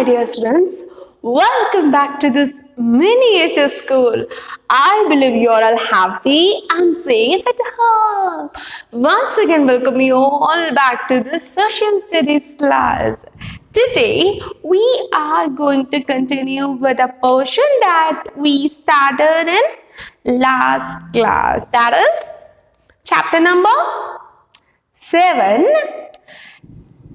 my dear students. Welcome back to this miniature school. I believe you are all happy and safe at home. Once again, welcome you all back to the social studies class. Today, we are going to continue with a portion that we started in last class. That is chapter number 7.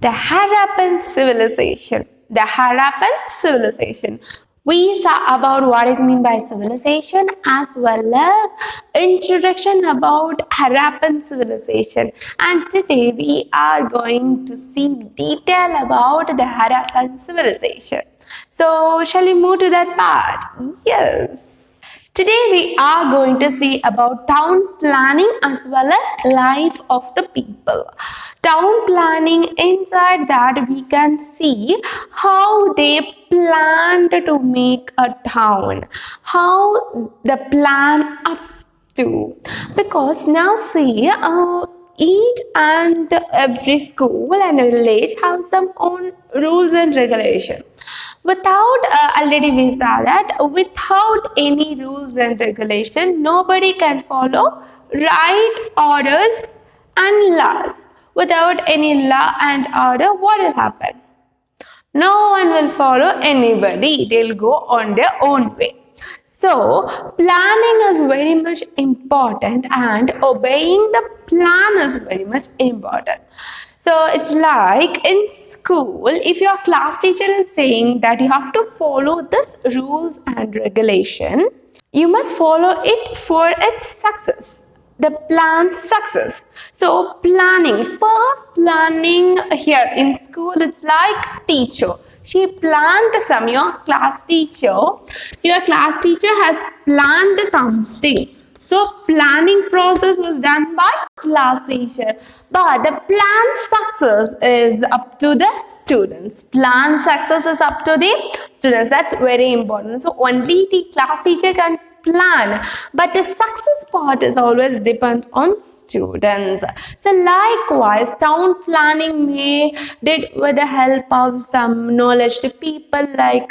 The Harappan civilization. The Harappan civilization. We saw about what is meant by civilization as well as introduction about Harappan civilization. And today we are going to see detail about the Harappan civilization. So shall we move to that part? Yes. Today we are going to see about town planning as well as life of the people. Town planning, inside that we can see how they planned to make a town, how the plan up to. Because now see, each and every school and village have some own rules and regulation. Already we saw that without any rules and regulation, nobody can follow right orders and laws. Without any law and order, what will happen? No one will follow anybody. They'll go on their own way. So, planning is very much important and obeying the plan is very much important. So, it's like in school, if your class teacher is saying that you have to follow this rules and regulation, you must follow it for its success. The plan success. So first planning here in school, it's like teacher. She planned your class teacher has planned something. So planning process was done by class teacher. But the plan success is up to the students. Plan success is up to the students. That's very important. So only the class teacher can plan, but the success part is always depend on students. So likewise, town planning did with the help of some knowledge people like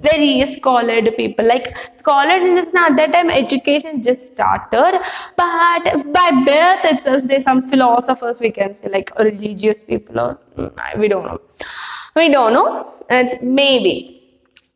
very scholarly people, like scholar in this now at that time education just started, but by birth itself there's some philosophers, we can say, like religious people, or we don't know, it's maybe.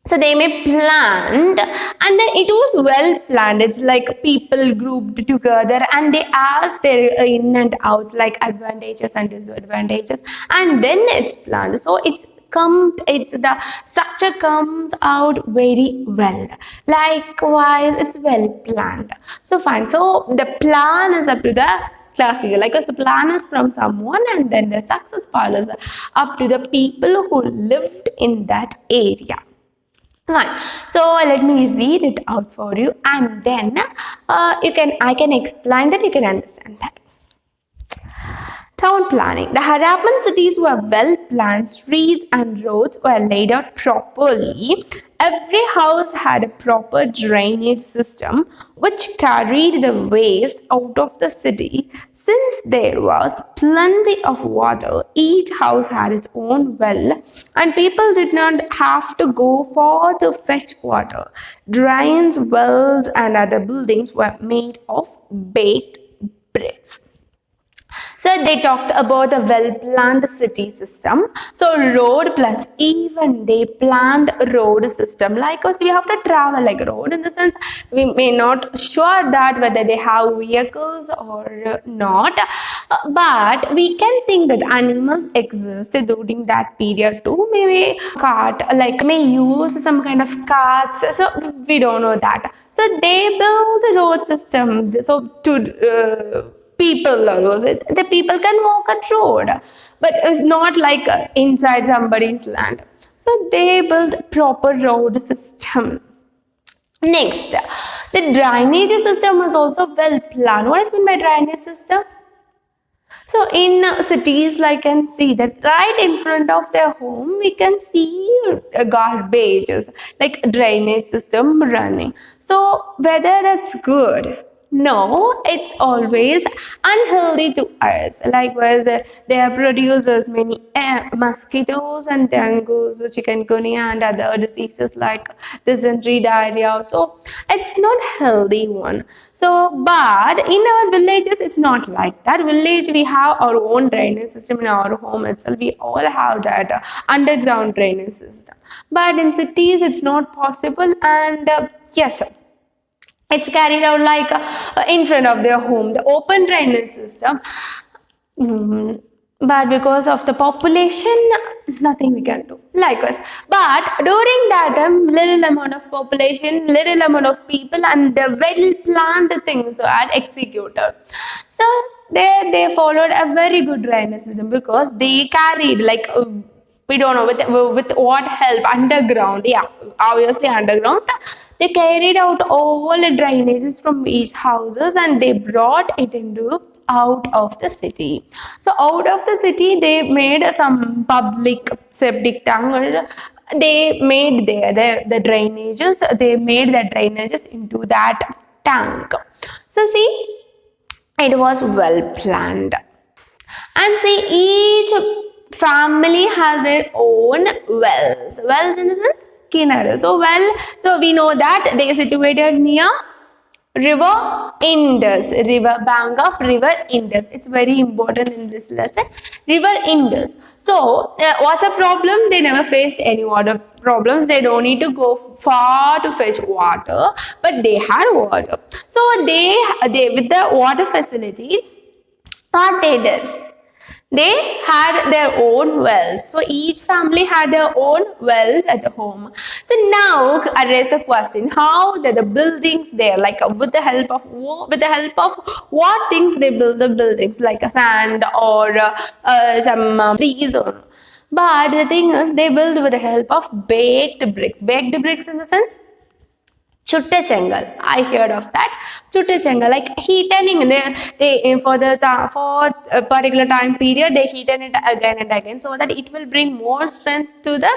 So they may planned, and then it was well planned. It's like people grouped together and they asked their in and outs, like advantages and disadvantages, and then it's planned. So the structure comes out very well. Likewise, it's well planned. So fine. So the plan is up to the class teacher, like, because the plan is from someone, and then the success part is up to the people who lived in that area. Right. So let me read it out for you, and then I can explain that, you can understand that. Town planning. The Harappan cities were well planned. Streets and roads were laid out properly. Every house had a proper drainage system which carried the waste out of the city. Since there was plenty of water, each house had its own well, and people did not have to go far to fetch water. Drains, wells, and other buildings were made of baked bricks. So they talked about the well-planned city system. So road plans, even they planned road system. Like us, we have to travel like road, in the sense we may not sure that whether they have vehicles or not. But we can think that animals existed during that period too. Maybe cart, like may use some kind of carts. So we don't know that. So they built the road system. So to the people can walk a road, but it's not like inside somebody's land. So they built proper road system. Next, the drainage system was also well planned. What is meant by drainage system? So in cities, like can see that right in front of their home, we can see garbage, like drainage system running. So whether that's good No, it's always unhealthy to us. Likewise, they produces many mosquitoes and dengue, chikungunya, and other diseases like dysentery, diarrhea. So it's not healthy one. So, but in our villages, it's not like that. Village, we have our own drainage system in our home itself. We all have that underground drainage system. But in cities, it's not possible. And yes, it's carried out like in front of their home, the open drainage system. But because of the population, nothing we can do. Likewise, but during that time, little amount of population, little amount of people, and the well planned things are executed. So they followed a very good drainage system because they carried like. We don't know with what help underground, yeah, obviously underground, they carried out all the drainages from each houses and they brought it into out of the city. So out of the city they made some public septic tank. They made the drainages, they made the drainages into that tank. So see, it was well planned. And see, each family has their own wells. Wells in the sense kinnaru. So we know that they are situated near river Indus, river bank of river Indus. It's very important in this lesson. River Indus. So water problem, they never faced any water problems. They don't need to go far to fetch water, but they had water. So they with the water facility, what they did, they had their own wells. So each family had their own wells at home. So now I raise a question: how the buildings there, like with the help of what things they build the buildings, like a sand or some trees or. But the thing is, they build with the help of baked bricks. Baked bricks in the sense Chutta Chengal. I heard of that. Chutta Chengal, like heating. They for a particular time period, they heaten it again and again so that it will bring more strength to the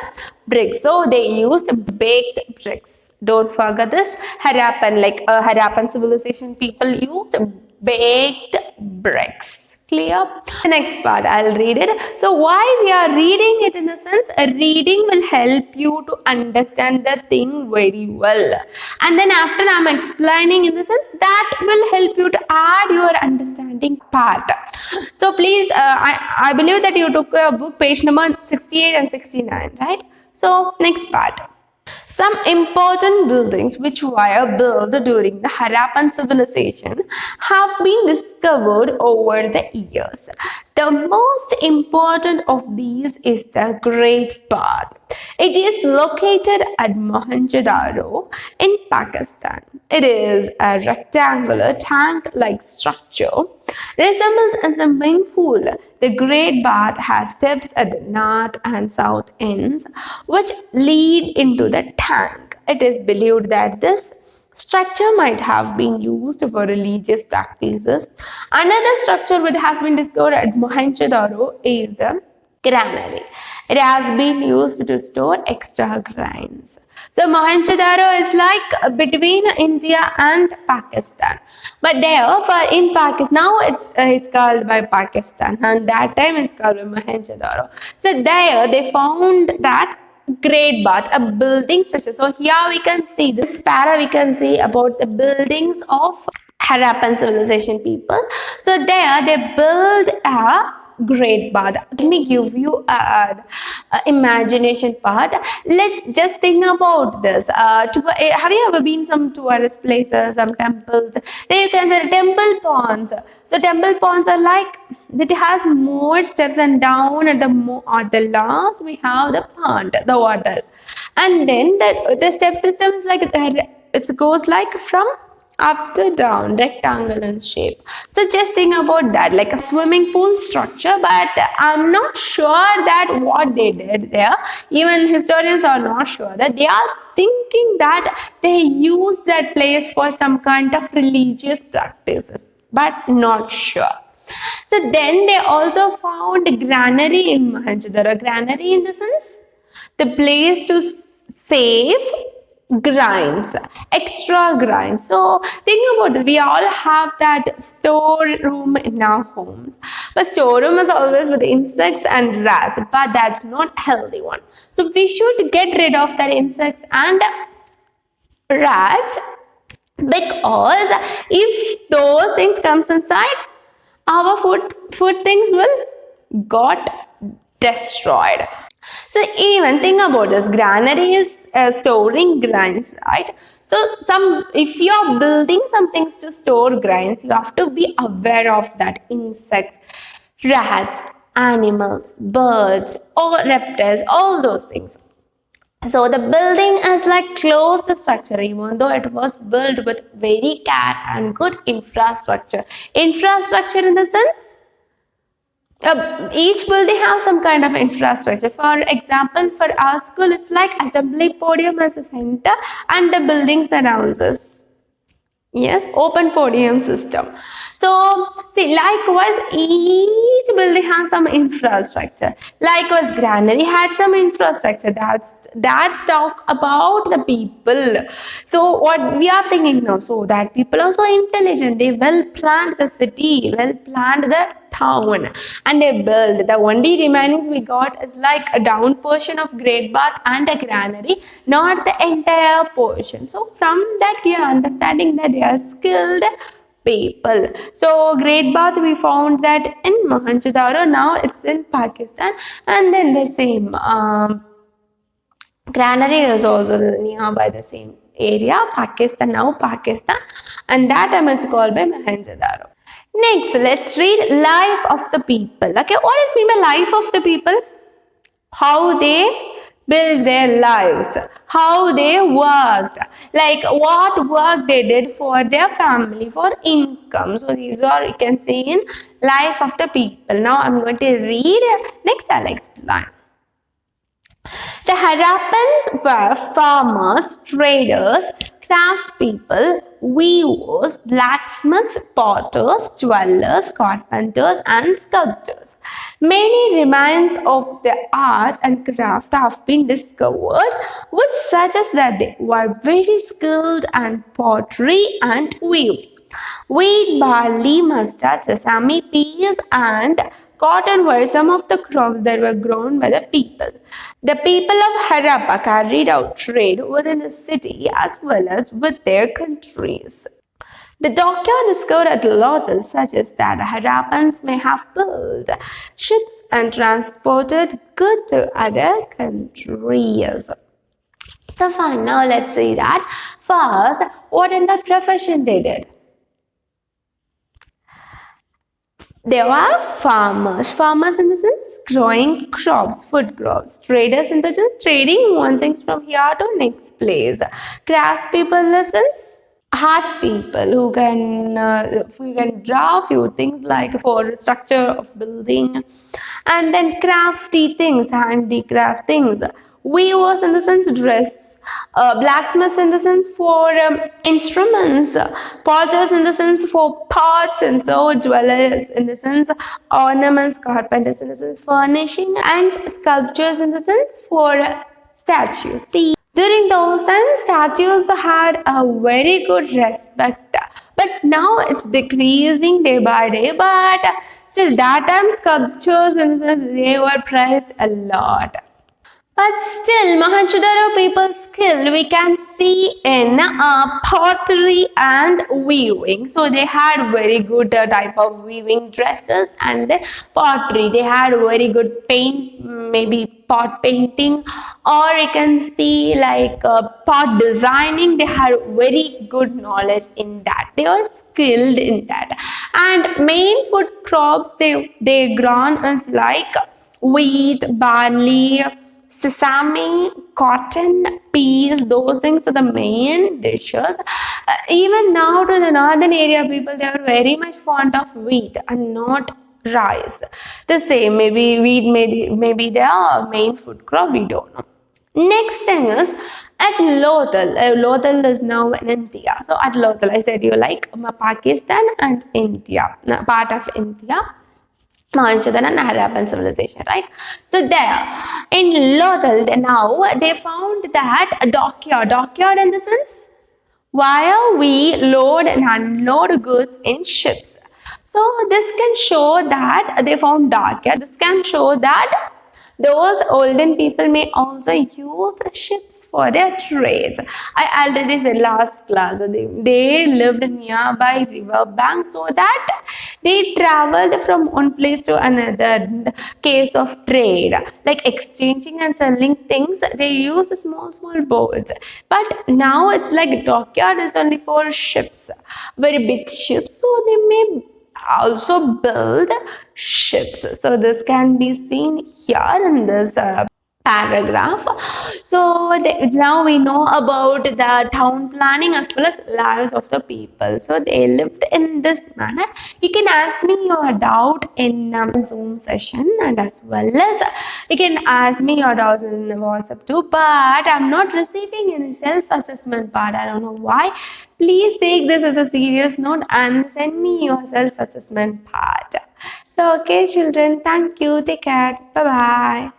bricks. So they used baked bricks. Don't forget this. Harappan, like Harappan civilization people used baked bricks. Clear? The next part, I'll read it. So why we are reading it in the sense, reading will help you to understand the thing very well. And then after I'm explaining in the sense, that will help you to add your understanding part. So please, I believe that you took a book page number 68 and 69, right? So next part. Some important buildings which were built during the Harappan civilization have been discovered over the years. The most important of these is the Great Bath. It is located at Mohenjo-daro in Pakistan. It is a rectangular tank-like structure, resembles a swimming pool. The Great Bath has steps at the north and south ends, which lead into the tank. It is believed that this structure might have been used for religious practices. Another structure which has been discovered at Mohenjo-daro is the Granary. It has been used to store extra grains. So Mohenjo-daro is like between India and Pakistan. But there, in Pakistan, now it's called by Pakistan, and that time it's called by Mohenjo-daro. So there, they found that Great Bath, a building structure. So here we can see this para. We can see about the buildings of Harappan civilization people. So there, they build a Great Bath. Let me give you a imagination part. Let's just think about this. Have you ever been some tourist places, some temples? There you can say temple ponds. So temple ponds are like, it has more steps, and down at the last we have the pond, the water, and then the step system is like it goes like from up to down, rectangle in shape. So just think about that, like a swimming pool structure, but I'm not sure that what they did there. Even historians are not sure that. They are thinking that they use that place for some kind of religious practices, but not sure. So then they also found granary in Mohenjo-daro. Granary in the sense, the place to save grinds, extra grinds. So think about it. We all have that storeroom in our homes, but storeroom is always with insects and rats. But that's not a healthy one. So we should get rid of that insects and rats, because if those things comes inside, our food things will got destroyed. So even think about this, granary is storing grains, right? So if you're building some things to store grains, you have to be aware of that insects, rats, animals, birds, or reptiles, all those things. So the building is like closed structure, even though it was built with very care and good infrastructure. Infrastructure in the sense, each building has some kind of infrastructure. For example, for our school, it's like assembly podium as a center and the building surrounds us. Yes, open podium system. So, see, likewise, each building has some infrastructure. Likewise, Granary had some infrastructure. That's talk about the people. So, what we are thinking now, so that people are so intelligent. They well planned the city, well planned the town, and they build. The only remainings we got is like a down portion of Great Bath and a Granary, not the entire portion. So, from that, we are understanding that they are skilled people. So Great Bath, we found that in Mohenjo-daro, now it's in Pakistan, and then the same Granary is also nearby the same area, Pakistan, now Pakistan, and that time it's called by Mohenjo-daro. Next, let's read life of the people. Okay, what is mean by life of the people? How they build their lives, how they worked, like what work they did for their family, for income. So these are, you can see, in life of the people. Now I'm going to read, next I'll explain. The Harappans were farmers, traders, craftspeople, weavers, blacksmiths, potters, jewelers, carpenters, and sculptors. Many remains of the art and craft have been discovered, which suggests that they were very skilled in pottery and weaving. Wheat, barley, mustard, sesame, peas, and cotton were some of the crops that were grown by the people. The people of Harappa carried out trade within the city as well as with their countries. The document discovered at Lothal suggests that the Harappans may have built ships and transported goods to other countries. So fine, now let's see that. First, what in the profession they did? There were farmers. Farmers in the sense growing crops, food crops. Traders in the sense trading one things from here to next place. Craftspeople in the sense art people who can draw a few things like for structure of building, and then crafty things, handicraft things. Weavers in the sense dress, blacksmiths in the sense for instruments, potters in the sense for pots, and so jewelers in the sense ornaments, carpenters in the sense furnishing, and sculptures in the sense for statues. See, during those times, statues had a very good respect, but now it's decreasing day by day. But still, that time sculptures in the sense they were prized a lot. But still, Mohenjo-daro people's skill we can see in pottery and weaving. So they had very good type of weaving dresses, and the pottery. They had very good paint, maybe pot painting, or you can see like pot designing. They had very good knowledge in that. They were skilled in that. And main food crops they grown is like wheat, barley, sesame, cotton, peas, those things are the main dishes. Even now to the northern area people, they are very much fond of wheat and not rice. The same, maybe wheat maybe their main food crop, we don't know. Next thing is at Lothal. Lothal is now in India. So at Lothal, I said you like Pakistan and India, part of India. Mohenjo-daro and Harappan civilization, right? So there, in Lothal, now they found that a dockyard in the sense, while we load and unload goods in ships. So this can show that they found dockyard. This can show that those olden people may also use the ships for their trades. I already said last class they lived nearby river bank so that they traveled from one place to another. In the case of trade, like exchanging and selling things, they use small boats. But now it's like dockyard is only for ships, very big ships. So they may also build ships. So this can be seen here in this paragraph. So now we know about the town planning as well as lives of the people. So they lived in this manner. You can ask me your doubt in Zoom session, and as well as you can ask me your doubts in the WhatsApp too. But I'm not receiving any self-assessment part. I don't know why. Please take this as a serious note and send me your self-assessment part. So okay, children, thank you. Take care. Bye bye.